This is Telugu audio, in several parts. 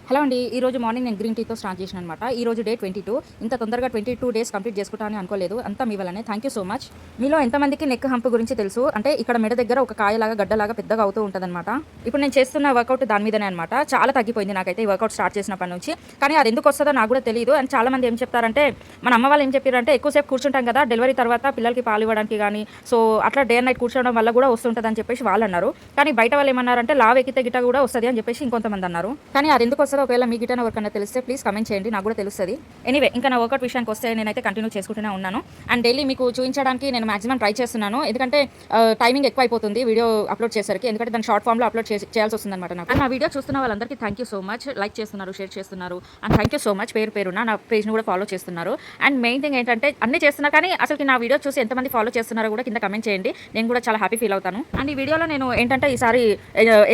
హలో అండి. ఈరోజు మార్నింగ్ నేను గ్రీన్ టీతో స్టార్ట్ చేశాను అనమాట. ఈరోజు డే 22. ఇంత తొందరగా 22 డేస్ కంప్లీట్ చేసుకుంటానని అనుకోలేదు. అంతా మీ వల్లనే. Thank you so much. మీలో ఎంతమందికి నెక్ హంప్ గురించి తెలుసు? అంటే ఇక్కడ మెడ దగ్గర ఒక కాయలాగా గడ్డలాగా పెద్దగా అవుతూ ఉంటుందన్నమాట. ఇప్పుడు నేను చేస్తున్న వర్కౌట్ దాని మీదనే అనమాట. చాలా తగ్గిపోయింది నాకైతే ఈ వర్కౌట్ స్టార్ట్ చేసినప్పటి నుంచి. కానీ అది ఎందుకు వస్తుందో నాకు కూడా తెలియదు. అండ్ చాలా మంది ఏం చెప్తారంటే, మన అమ్మ వాళ్ళు ఏం చెప్పారంటే, ఎక్కువసేపు కూర్చుంటాం కదా డెలివరీ తర్వాత పిల్లలకి పాలు ఇవ్వడానికి కానీ, సో అట్లా డే అండ్ నైట్ కూర్చోవడం వల్ల కూడా వస్తుంటుందని చెప్పేసి వాళ్ళు అన్నారు. కానీ బయట వాళ్ళు ఏమన్నారంటే, లావ్ ఎక్కితే గిట్ట కూడా వస్తుంది అని చెప్పేసి ఇంకొంతమంది అన్నారు. కానీ అది ఎందుకు వస్తుందో ఒకవేళ మీ గిట్ట ఎవరికైనా తెలిస్తే ప్లీజ్ కమెంట్ చేయండి, నాకు కూడా తెలుస్తుంది. ఎనీవే, ఇంకా నా వర్కౌట్ విషయానికి వస్తే నేనైతే కంటిన్యూ చేసుకుంటూనే ఉన్నాను. అండ్ డైలీ మీకు చూపించడానికి నేను మాక్సిమం ట్రై చేస్తున్నాను. ఎందుకంటే టైమింగ్ ఎక్కువ అయిపోతుంది వీడియో అప్లోడ్ చేసరికి. ఎందుకంటే దాన్ని షార్ట్ ఫామ్లో అప్లోడ్ చేయాల్సి వస్తుంది అనమాట నాకు. అండ్ నా వీడియో చూస్తున్న వాళ్ళందరికీ thank you so much. Like చేస్తున్నారు, షేర్ చేస్తున్నారు. And thank you so much పేరున నా పేజ్ని కూడా ఫాలో చేస్తున్నారు. అండ్ మెయిన్ థింగ్ ఏంటంటే, అన్ని చేస్తున్నా కానీ అసలు నా వీడియో చూసి ఎంతమంది ఫాలో చేస్తున్నారో కూడా కింద కమెంట్ చేయండి. నేను కూడా చాలా హ్యాపీ ఫీల్ అవుతాను. అండ్ ఈ వీడియోలో నేను ఏంటంటే ఈసారి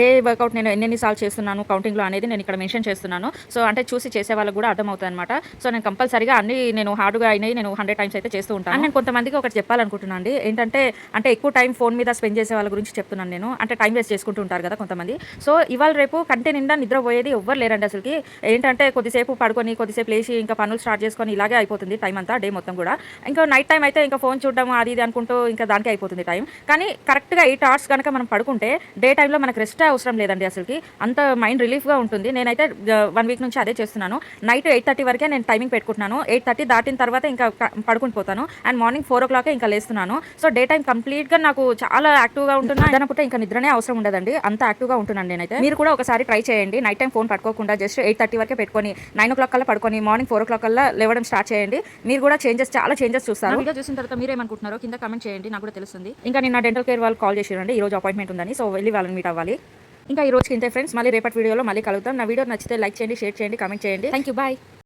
ఏ వర్కౌట్ నేను ఎన్నిసార్లు చేస్తున్నాను కౌంటింగ్లో అనేది నేను ఇక్కడ మెన్షన్ చేస్తున్నాను. సో అంటే చూసి చేసే వాళ్ళకి కూడా అర్థమవుతుంది అనమాట. సో నేను కంపల్సరీగా అన్ని నేను హార్డ్గా అయినాయి నేను 100 టైమ్స్ అయితే చేస్తూ ఉంటాను. నేను కొంతమందికి ఒకటి చెప్పాలనుకుంటున్నాను అండి. ఏంటంటే, అంటే ఎక్కువ టైం ఫోన్ మీద స్పెండ్ చేసే వాళ్ళ గురించి చెప్తున్నాను నేను. అంటే టైం వేస్ట్ చేసుకుంటూ ఉంటారు కదా కొంతమంది. సో ఇవాళ రేపు కంటే నిండా నిద్రపోయేది ఎవ్వరు లేరండి అసలుకి. ఏంటంటే కొద్దిసేపు పడుకొని కొద్దిసేపు లేచి ఇంకా పనులు స్టార్ట్ చేసుకొని ఇలాగే అయిపోతుంది టైం అంతా, డే మొత్తం కూడా. ఇంకా నైట్ టైం అయితే ఇంకా ఫోన్ చూడడం అది ఇది అనుకుంటూ ఇంకా దానికి అయిపోతుంది టైం. కానీ కరెక్ట్గా 8 hours కనుక మనం పడుకుంటే డే టైంలో మనకు రెస్ట్ అవసరం లేదండి అసలుకి. అంత మైండ్ రిలీఫ్గా ఉంటుంది. నేనైతే 1 week నుంచి అదే చేస్తున్నాను. నైట్ 8:30 వరకే నేను టైమింగ్ పెట్టుకుంటున్నాను. 8:30 దాటిన తర్వాత ఇంకా పడుకుని పోతాను. అండ్ మార్నింగ్ 4 o'clock ఇంకా లేస్తున్నాను. సో డే టైం కంప్లీట్గా నాకు చాలా యాక్టివ్గా ఉంటున్నాను. దానిపూట ఇంకా నిద్రనే అవసరం ఉండదండి, అంత యాక్టివ్గా ఉంటున్నాను నేనైతే. మీరు కూడా ఒకసారి ట్రై చేయండి. నైట్ టైం ఫోన్ పట్టుకోకుండా జస్ట్ 8:30 వరకే పెట్టుకొని 9 o'clock కల్లా పడుకొని మార్నింగ్ 4 o'clock కల్లా లేవడం స్టార్ట్ చేయండి. మీరు కూడా చాలా చేంజెస్ చూస్తారు. వీడియో చూసిన తర్వాత మీరేమనుకుంటున్నారో కింద కమెంట్ చేయండి, నాకు కూడా తెలుస్తుంది. ఇంకా నిన్న డెంటల్ కేర్ వాళ్ళు కాల్ చేసిరండి, ఈ రోజు అపాయింట్మెంట్ ఉందని. సో వెళ్ళి వాళ్ళని మీట్ అవ్వాలి. ఇంకా ఈ రోజుకి ఇంతే ఫ్రెండ్స్. మళ్ళీ రేపటి వీడియోలో మళ్ళీ కలుగుతాం. నా వీడియో నచ్చితే లైక్ చేయండి, షేర్ చేయండి, కమెంట్ చేయండి. Thank you, bye.